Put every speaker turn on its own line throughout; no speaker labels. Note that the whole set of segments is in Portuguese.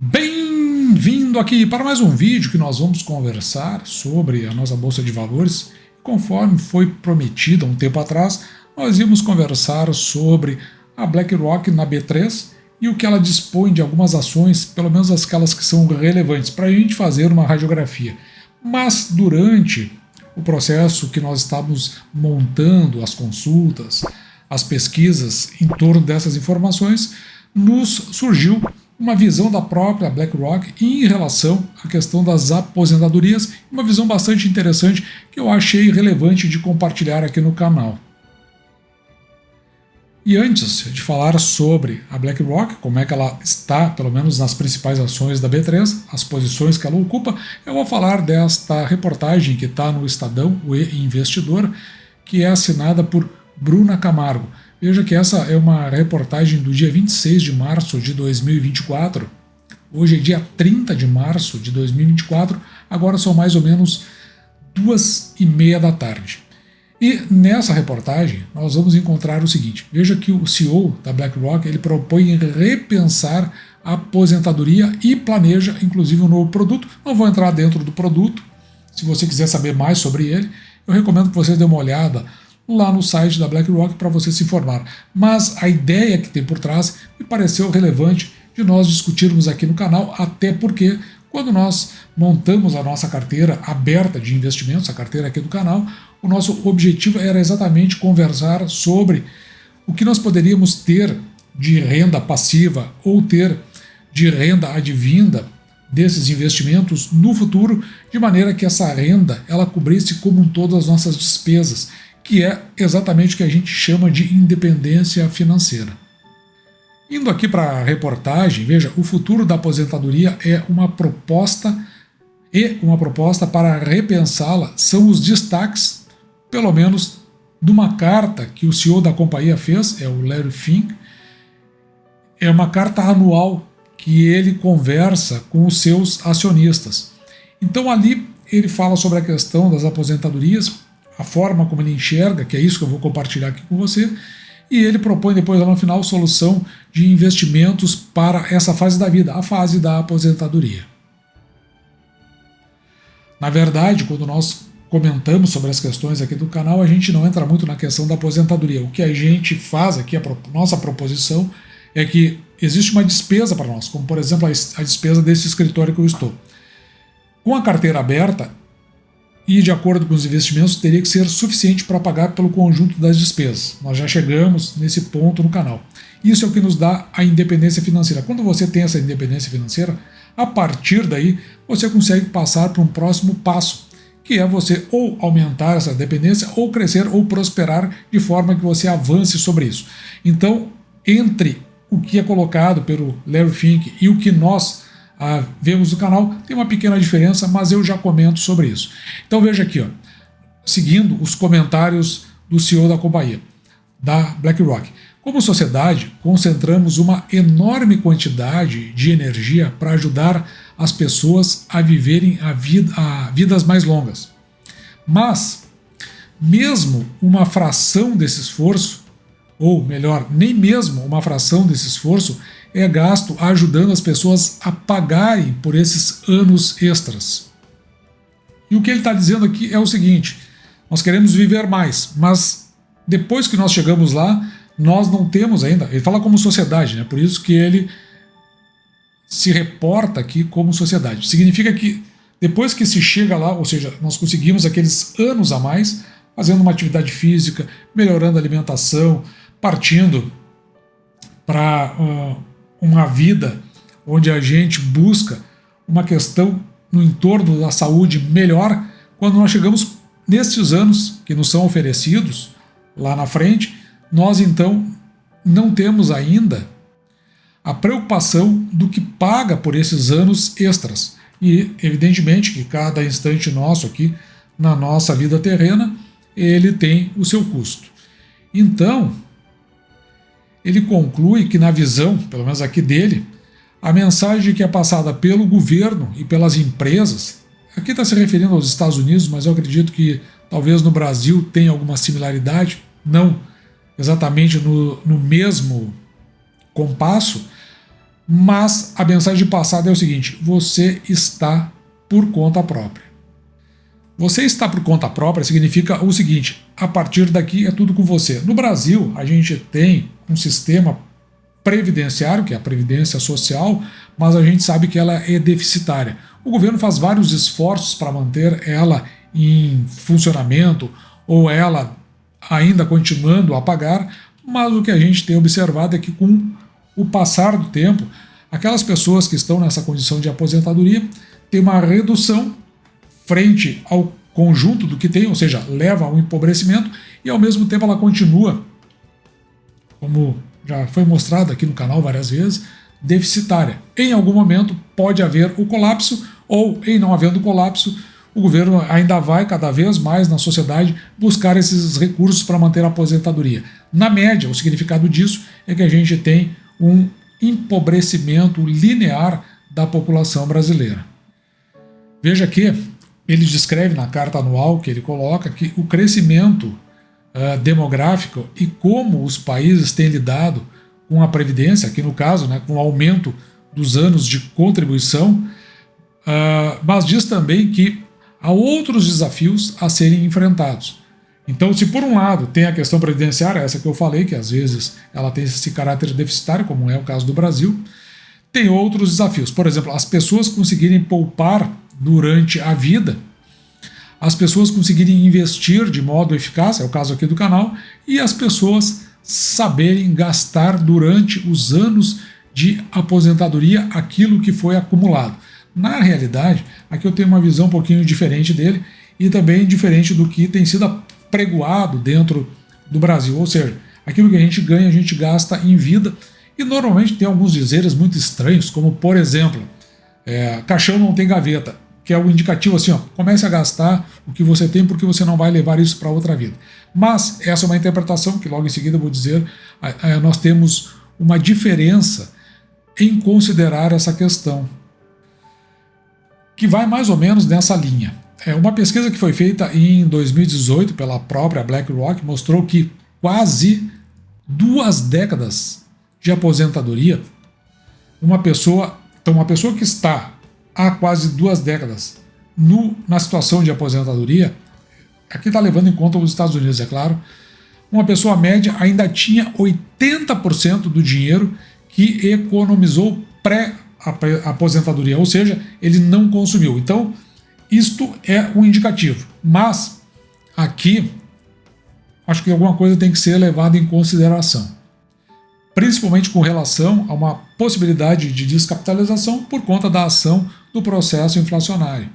Bem-vindo aqui para mais um vídeo que nós vamos conversar sobre a nossa Bolsa de Valores. Conforme foi prometido há um tempo atrás, nós íamos conversar sobre a BlackRock na B3 e o que ela dispõe de algumas ações, pelo menos aquelas que são relevantes, para a gente fazer uma radiografia. Mas durante o processo que nós estávamos montando as consultas, as pesquisas em torno dessas informações, nos surgiu uma visão da própria BlackRock em relação à questão das aposentadorias, uma visão bastante interessante que eu achei relevante de compartilhar aqui no canal. E antes de falar sobre a BlackRock, como é que ela está, pelo menos nas principais ações da B3, as posições que ela ocupa, eu vou falar desta reportagem que está no Estadão, o E-Investidor, que é assinada por Bruna Camargo. Veja que essa é uma reportagem do dia 26 de março de 2024. Hoje é dia 30 de março de 2024, agora são mais ou menos 2h30 da tarde. E nessa reportagem nós vamos encontrar o seguinte: veja que o CEO da BlackRock ele propõe repensar a aposentadoria e planeja inclusive um novo produto. Não vou entrar dentro do produto, se você quiser saber mais sobre ele, eu recomendo que você dê uma olhada lá no site da BlackRock para você se informar. Mas a ideia que tem por trás me pareceu relevante de nós discutirmos aqui no canal, até porque quando nós montamos a nossa carteira aberta de investimentos, a carteira aqui do canal, o nosso objetivo era exatamente conversar sobre o que nós poderíamos ter de renda passiva ou ter de renda advinda desses investimentos no futuro, de maneira que essa renda ela cobrisse como um todo as nossas despesas, que é exatamente o que a gente chama de independência financeira. Indo aqui para a reportagem, veja, o futuro da aposentadoria é uma proposta para repensá-la são os destaques, pelo menos, de uma carta que o CEO da companhia fez, é o Larry Fink, é uma carta anual que ele conversa com os seus acionistas. Então ali ele fala sobre a questão das aposentadorias, a forma como ele enxerga, que é isso que eu vou compartilhar aqui com você, e ele propõe depois, lá no final, solução de investimentos para essa fase da vida, a fase da aposentadoria. Na verdade, quando nós comentamos sobre as questões aqui do canal, a gente não entra muito na questão da aposentadoria. O que a gente faz aqui, a nossa proposição, é que existe uma despesa para nós, como por exemplo a despesa desse escritório que eu estou. Com a carteira aberta, e de acordo com os investimentos, teria que ser suficiente para pagar pelo conjunto das despesas. Nós já chegamos nesse ponto no canal. Isso é o que nos dá a independência financeira. Quando você tem essa independência financeira, a partir daí você consegue passar para um próximo passo, que é você ou aumentar essa dependência, ou crescer, ou prosperar de forma que você avance sobre isso. Então, entre o que é colocado pelo Larry Fink e o que nós vemos no canal, tem uma pequena diferença, mas eu já comento sobre isso. Então veja aqui, ó, seguindo os comentários do CEO da companhia, da BlackRock. Como sociedade, concentramos uma enorme quantidade de energia para ajudar as pessoas a viverem vidas mais longas. Mas, mesmo uma fração desse esforço, ou melhor, nem mesmo uma fração desse esforço, é gasto ajudando as pessoas a pagarem por esses anos extras. E o que ele está dizendo aqui é o seguinte: nós queremos viver mais, mas depois que nós chegamos lá, nós não temos ainda. Ele fala como sociedade, né? Por isso que ele se reporta aqui como sociedade. Significa que depois que se chega lá, ou seja, nós conseguimos aqueles anos a mais, fazendo uma atividade física, melhorando a alimentação, partindo para uma vida onde a gente busca uma questão no entorno da saúde melhor. Quando nós chegamos nesses anos que nos são oferecidos lá na frente, nós então não temos ainda a preocupação do que paga por esses anos extras. E evidentemente que cada instante nosso aqui na nossa vida terrena, ele tem o seu custo. Então, ele conclui que na visão, pelo menos aqui dele, a mensagem que é passada pelo governo e pelas empresas, aqui está se referindo aos Estados Unidos, mas eu acredito que talvez no Brasil tenha alguma similaridade, não exatamente no mesmo compasso, mas a mensagem passada é o seguinte: você está por conta própria. Você está por conta própria significa o seguinte: a partir daqui é tudo com você. No Brasil, a gente tem um sistema previdenciário, que é a Previdência Social, mas a gente sabe que ela é deficitária. O governo faz vários esforços para manter ela em funcionamento ou ela ainda continuando a pagar, mas o que a gente tem observado é que com o passar do tempo, aquelas pessoas que estão nessa condição de aposentadoria têm uma redução frente ao conjunto do que tem, ou seja, leva ao empobrecimento e ao mesmo tempo ela continua, como já foi mostrado aqui no canal várias vezes, deficitária. Em algum momento pode haver o colapso ou, em não havendo colapso, o governo ainda vai cada vez mais na sociedade buscar esses recursos para manter a aposentadoria. Na média, o significado disso é que a gente tem um empobrecimento linear da população brasileira. Veja que ele descreve na carta anual que ele coloca que o crescimento demográfico e como os países têm lidado com a Previdência, aqui no caso, né, com o aumento dos anos de contribuição, mas diz também que há outros desafios a serem enfrentados. Então, se por um lado tem a questão previdenciária, essa que eu falei, que às vezes ela tem esse caráter deficitário, como é o caso do Brasil, tem outros desafios. Por exemplo, as pessoas conseguirem poupar durante a vida, as pessoas conseguirem investir de modo eficaz, é o caso aqui do canal, e as pessoas saberem gastar durante os anos de aposentadoria aquilo que foi acumulado. Na realidade, aqui eu tenho uma visão um pouquinho diferente dele e também diferente do que tem sido pregoado dentro do Brasil, ou seja, aquilo que a gente ganha, a gente gasta em vida, e normalmente tem alguns dizeres muito estranhos, como por exemplo, caixão não tem gaveta, que é o indicativo assim, ó, comece a gastar o que você tem porque você não vai levar isso para outra vida. Mas essa é uma interpretação que logo em seguida eu vou dizer, nós temos uma diferença em considerar essa questão, que vai mais ou menos nessa linha. Uma pesquisa que foi feita em 2018 pela própria BlackRock mostrou que quase 2 décadas de aposentadoria, uma pessoa que está há quase 2 décadas na situação de aposentadoria, aqui está levando em conta os Estados Unidos, é claro, uma pessoa média ainda tinha 80% do dinheiro que economizou pré-aposentadoria, ou seja, ele não consumiu. Então, isto é um indicativo. Mas, aqui, acho que alguma coisa tem que ser levada em consideração, principalmente com relação a uma possibilidade de descapitalização por conta da ação do processo inflacionário.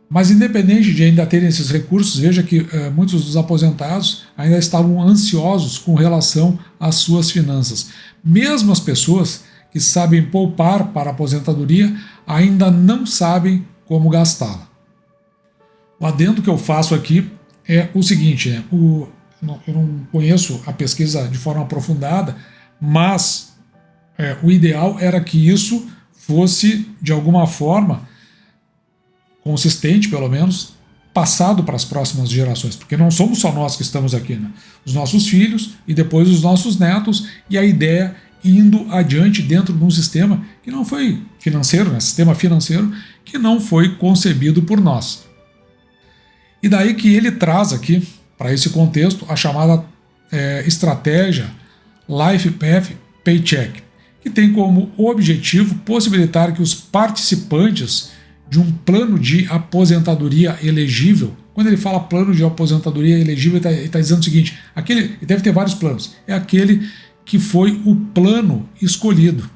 Mas independente de ainda terem esses recursos, veja que muitos dos aposentados ainda estavam ansiosos com relação às suas finanças. Mesmo as pessoas que sabem poupar para a aposentadoria ainda não sabem como gastá-la. O adendo que eu faço aqui é o seguinte, eu não conheço a pesquisa de forma aprofundada, mas o ideal era que isso fosse, de alguma forma, consistente, pelo menos, passado para as próximas gerações, porque não somos só nós que estamos aqui, né? Os nossos filhos e depois os nossos netos, e a ideia indo adiante dentro de um sistema que não foi financeiro, né? Sistema financeiro que não foi concebido por nós. E daí que ele traz aqui, para esse contexto, a chamada estratégia Life Path Paycheck, que tem como objetivo possibilitar que os participantes de um plano de aposentadoria elegível, quando ele fala plano de aposentadoria elegível, ele está dizendo o seguinte, ele deve ter vários planos, é aquele que foi o plano escolhido.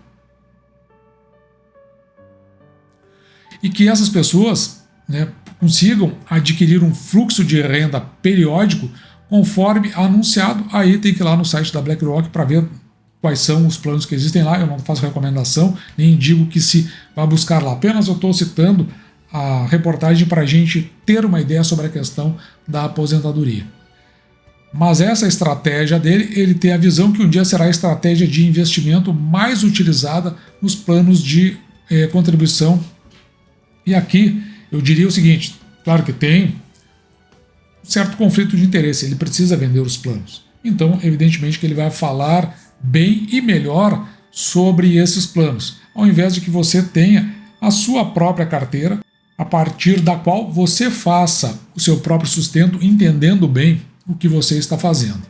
E que essas pessoas, né, consigam adquirir um fluxo de renda periódico conforme anunciado. Aí tem que ir lá no site da BlackRock para ver quais são os planos que existem lá. Eu não faço recomendação, nem digo que se vá buscar lá. Apenas eu estou citando a reportagem para a gente ter uma ideia sobre a questão da aposentadoria. Mas essa estratégia dele, ele tem a visão que um dia será a estratégia de investimento mais utilizada nos planos de contribuição. E aqui eu diria o seguinte, claro que tem um certo conflito de interesse, ele precisa vender os planos. Então, evidentemente que ele vai falar bem e melhor sobre esses planos, ao invés de que você tenha a sua própria carteira, a partir da qual você faça o seu próprio sustento, entendendo bem o que você está fazendo.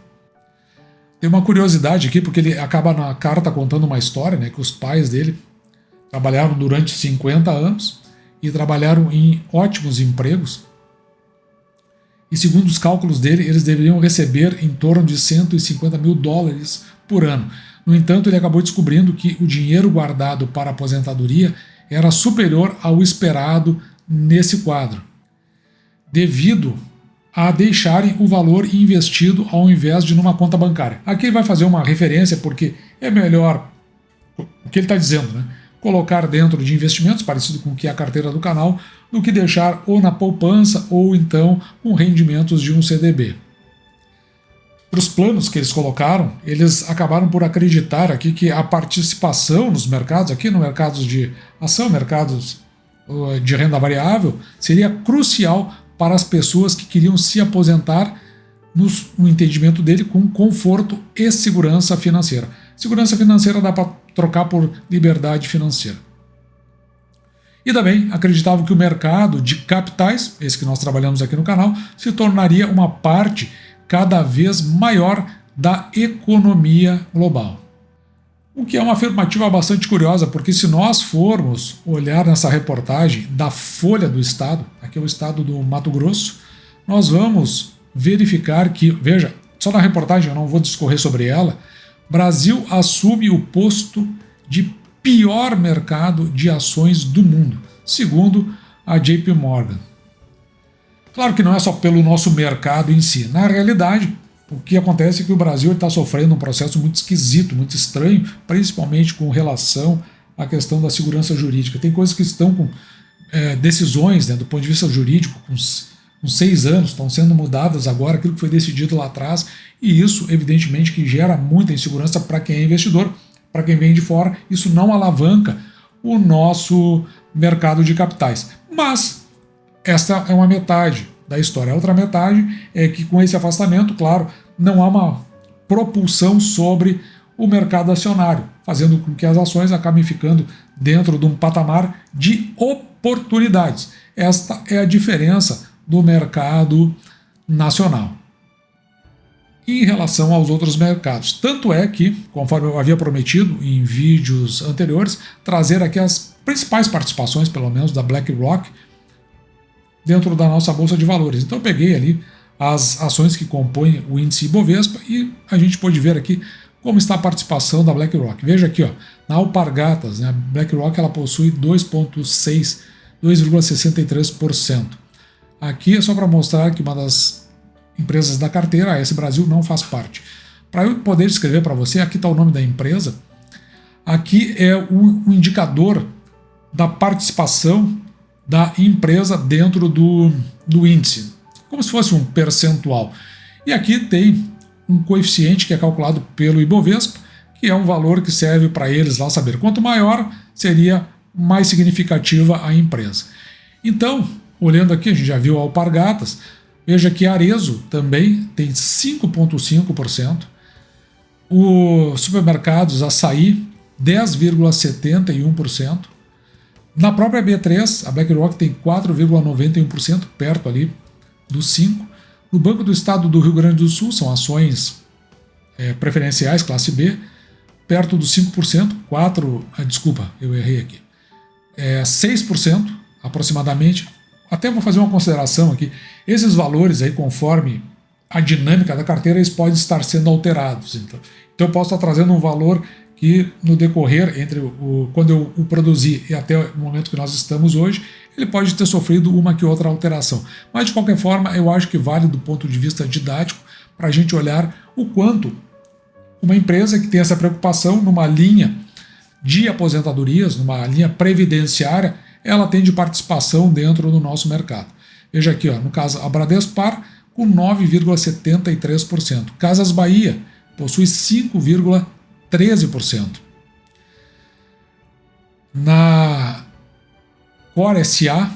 Tem uma curiosidade aqui, porque ele acaba na carta contando uma história, né, que os pais dele trabalharam durante 50 anos e trabalharam em ótimos empregos. E segundo os cálculos dele, eles deveriam receber em torno de $150 mil por ano. No entanto, ele acabou descobrindo que o dinheiro guardado para a aposentadoria era superior ao esperado nesse quadro, devido a deixarem o valor investido ao invés de numa conta bancária. Aqui ele vai fazer uma referência porque é melhor, o que ele está dizendo, né? Colocar dentro de investimentos, parecido com o que é a carteira do canal, do que deixar ou na poupança ou então com rendimentos de um CDB. Para os planos que eles colocaram, eles acabaram por acreditar aqui que a participação nos mercados, aqui no mercados de ação, mercados de renda variável, seria crucial para as pessoas que queriam se aposentar, no entendimento dele, com conforto e segurança financeira. Segurança financeira dá para trocar por liberdade financeira. E também acreditavam que o mercado de capitais, esse que nós trabalhamos aqui no canal, se tornaria uma parte cada vez maior da economia global. O que é uma afirmativa bastante curiosa, porque se nós formos olhar nessa reportagem da Folha do Estado, aqui é o estado do Mato Grosso, nós vamos verificar que, veja, só na reportagem, eu não vou discorrer sobre ela, Brasil assume o posto de pior mercado de ações do mundo, segundo a JP Morgan. Claro que não é só pelo nosso mercado em si. Na realidade, o que acontece é que o Brasil está sofrendo um processo muito esquisito, muito estranho, principalmente com relação à questão da segurança jurídica. Tem coisas que estão com decisões, né, do ponto de vista jurídico, com 6 anos, estão sendo mudadas agora, aquilo que foi decidido lá atrás, e isso, evidentemente, que gera muita insegurança para quem é investidor, para quem vem de fora. Isso não alavanca o nosso mercado de capitais. Mas esta é uma metade da história. A outra metade é que, com esse afastamento, claro, não há uma propulsão sobre o mercado acionário, fazendo com que as ações acabem ficando dentro de um patamar de oportunidades. Esta é a diferença do mercado nacional em relação aos outros mercados. Tanto é que, conforme eu havia prometido em vídeos anteriores, trazer aqui as principais participações, pelo menos da BlackRock, dentro da nossa bolsa de valores. Então eu peguei ali as ações que compõem o índice Ibovespa e a gente pôde ver aqui como está a participação da BlackRock. Veja aqui, ó, na Alpargatas, né, a BlackRock ela possui 2,63%. Aqui é só para mostrar que uma das empresas da carteira, a AS Brasil, não faz parte. Para eu poder escrever para você, aqui está o nome da empresa, aqui é o indicador da participação da empresa dentro do índice, como se fosse um percentual. E aqui tem um coeficiente que é calculado pelo Ibovespa, que é um valor que serve para eles lá saber. Quanto maior, seria mais significativa a empresa. Então, olhando aqui, a gente já viu a Alpargatas, veja que a Arezzo também tem 5,5%, os supermercados Açaí 10,71%, na própria B3, a BlackRock tem 4,91%, perto ali dos 5%. No Banco do Estado do Rio Grande do Sul, são ações preferenciais, classe B, perto dos 5%, desculpa, eu errei aqui, 6% aproximadamente. Até vou fazer uma consideração aqui, esses valores aí, conforme a dinâmica da carteira, eles podem estar sendo alterados. Então eu posso estar trazendo um valor que no decorrer, entre quando eu o produzi e até o momento que nós estamos hoje, ele pode ter sofrido uma que outra alteração. Mas, de qualquer forma, eu acho que vale do ponto de vista didático para a gente olhar o quanto uma empresa que tem essa preocupação numa linha de aposentadorias, numa linha previdenciária, ela tem de participação dentro do nosso mercado. Veja aqui, ó, no caso, a Bradespar com 9,73%. Casas Bahia possui 5,13%. Na Core SA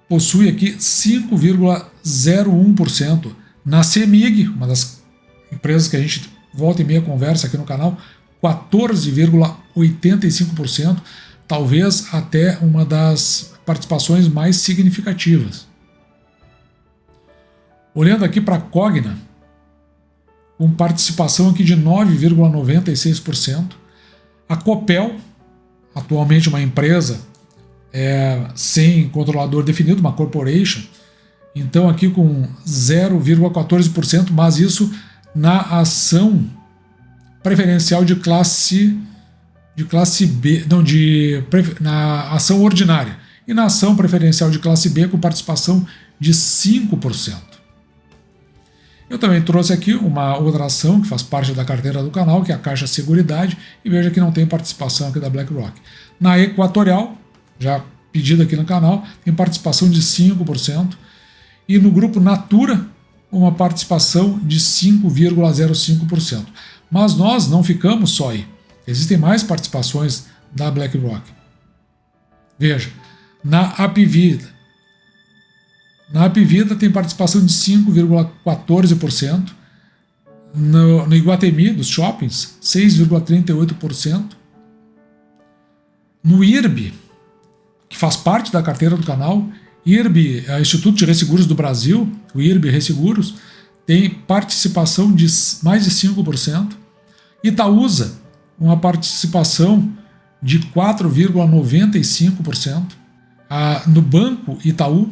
possui aqui 5,01%. Na CEMIG, uma das empresas que a gente volta e meia conversa aqui no canal, 14,11%. 85%, talvez até uma das participações mais significativas. Olhando aqui para a Cogna, com participação aqui de 9,96%. A Copel, atualmente uma empresa sem controlador definido, uma corporation, então aqui com 0,14%, mas isso na ação preferencial de classe B, não, na ação ordinária, e na ação preferencial de classe B com participação de 5%. Eu também trouxe aqui uma outra ação que faz parte da carteira do canal, que é a Caixa Seguridade, e veja que não tem participação aqui da BlackRock. Na Equatorial, já pedido aqui no canal, tem participação de 5%, e no grupo Natura, uma participação de 5,05%. Mas nós não ficamos só aí. Existem mais participações da BlackRock. Veja, na Apivida. Na Apivida tem participação de 5,14%. No Iguatemi, dos shoppings, 6,38%. No IRB, que faz parte da carteira do canal, IRB, Instituto de Resseguros do Brasil, o IRB Resseguros, tem participação de mais de 5%. Itaúsa, uma participação de 4,95%. No Banco Itaú,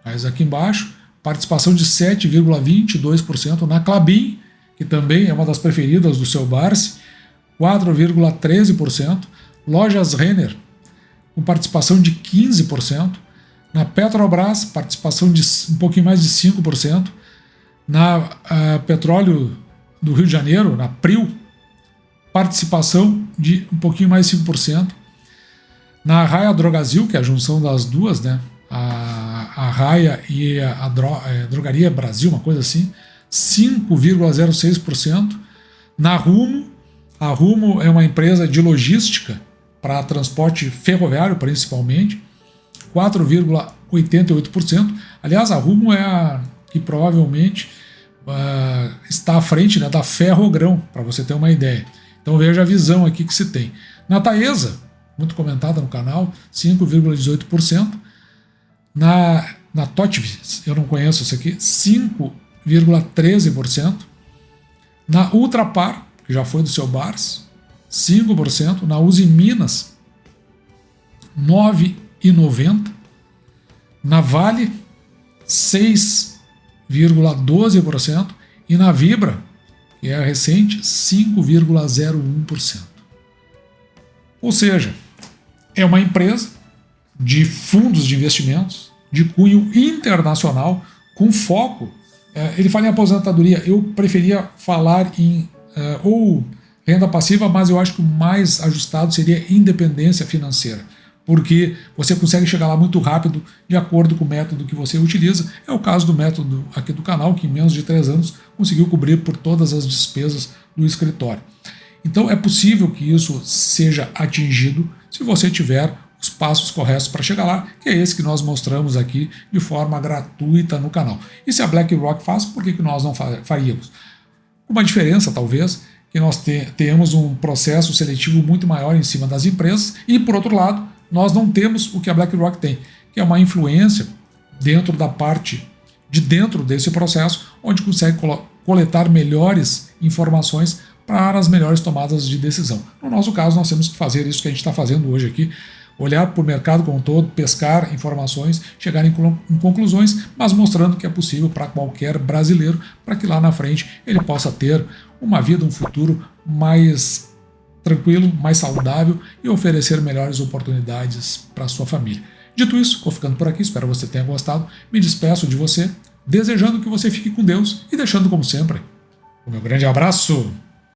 mas aqui embaixo, participação de 7,22%. Na Klabin, que também é uma das preferidas do seu Barsi, 4,13%. Lojas Renner, com participação de 15%. Na Petrobras, participação de um pouquinho mais de 5%. Na Petróleo do Rio de Janeiro, na PRIO, participação de um pouquinho mais de 5%. Na Raia Drogasil, que é a junção das duas, né? A Raia e a Drogaria Brasil, uma coisa assim, 5,06%. Na Rumo, a Rumo é uma empresa de logística para transporte ferroviário, principalmente, 4,88%. Aliás, a Rumo é a que provavelmente está à frente, né, da Ferrogrão, para você ter uma ideia. Então veja a visão aqui que se tem. Na Taesa, muito comentada no canal, 5,18%. Na Totvis, eu não conheço isso aqui, 5,13%. Na Ultrapar, que já foi do seu Bars, 5%. Na Uzi Minas, 9,90%. Na Vale, 6,12%. E na Vibra, que é a recente, 5,01%. Ou seja, é uma empresa de fundos de investimentos de cunho internacional com foco. Ele fala em aposentadoria, eu preferia falar em ou renda passiva, mas eu acho que o mais ajustado seria independência financeira, porque você consegue chegar lá muito rápido de acordo com o método que você utiliza. É o caso do método aqui do canal, que em menos de 3 anos conseguiu cobrir por todas as despesas do escritório. Então é possível que isso seja atingido se você tiver os passos corretos para chegar lá, que é esse que nós mostramos aqui de forma gratuita no canal. E se a BlackRock faz, por que nós não faríamos? Uma diferença, talvez, que nós tenhamos um processo seletivo muito maior em cima das empresas e, por outro lado, nós não temos o que a BlackRock tem, que é uma influência dentro da parte de dentro desse processo, onde consegue coletar melhores informações para as melhores tomadas de decisão. No nosso caso, nós temos que fazer isso que a gente está fazendo hoje aqui, olhar para o mercado como um todo, pescar informações, chegar em conclusões, mas mostrando que é possível para qualquer brasileiro, para que lá na frente ele possa ter uma vida, um futuro mais tranquilo, mais saudável e oferecer melhores oportunidades para a sua família. Dito isso, vou ficando por aqui, espero que você tenha gostado. Me despeço de você, desejando que você fique com Deus e deixando, como sempre, o meu grande abraço.